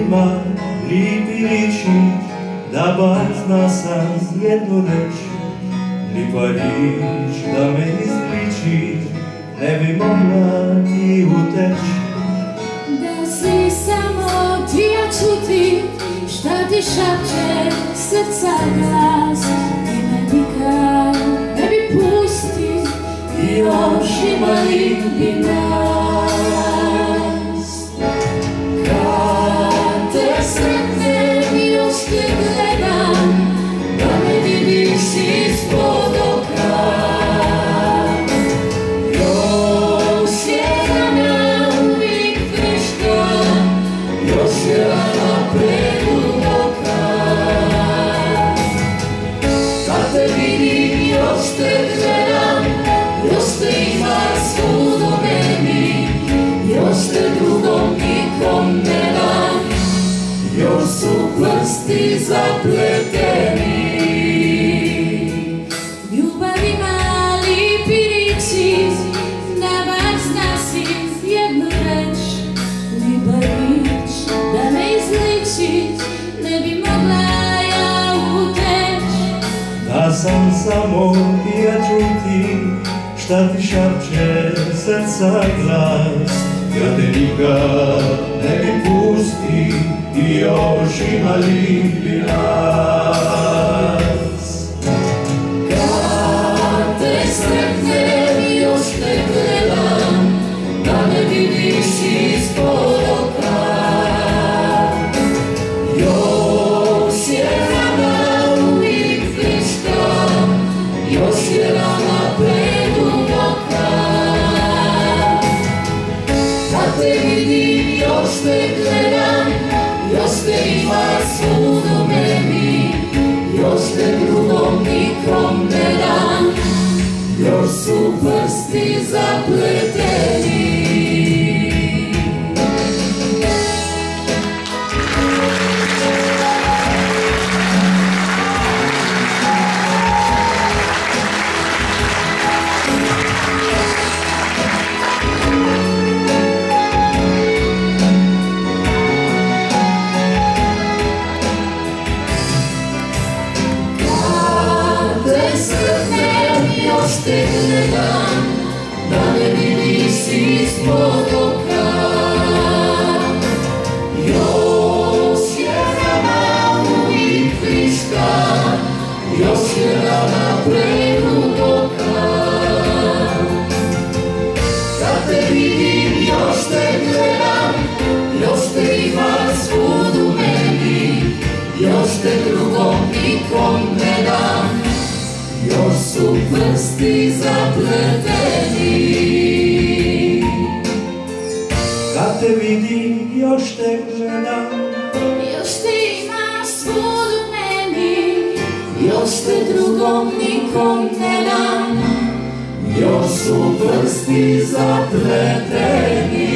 ima lipi riči, da bar zna sam jednu reč. Lipa rič da me izliči, ne bi mogla ti uteć. Da si samo ti, ja čuti, šta ti šapće srca glas. Ti me nikad ne bi pusti, i još imali bi nas. Kad te sretnem, još te gledam, da me vidiš ispod oka. Još je rana uvijek friška, još je rana preduboka. Kad te vidim, još te gledam, još te ima svud u meni, još te drugom nikom ne dam, još su prsti zapleteni. Ljubav ima lipi riči, da bar zna si jednu reč. Lipa rič da me izliči, ne bi mogla ja uteć. Da sam samo ti, ja čuti, šta ti šapće srca glas. Ja te nikad ne bi pusti, i još imali bi nas. Kad te sretnem, još te gledam, da me vidiš ispod oka. Još je rana uvijek friška, još je rana preduboka. Kad te vidim, još te gledam, još te ima svud u meni, još te drugom nikom ne dam, još su prsti zapleteni. Još te gledam, da me vidiš ispod oka. Još je rana uvijek friška, još je rana preduboka. Kad te vidim, još te gledam, još te ima svud u meni, još te drugom nikom ne dam, još su prsti zapleteni. Kad te vidim, još te gledam, još te ima svud u meni, još te drugom nikom ne dam, još su prsti zapleteni.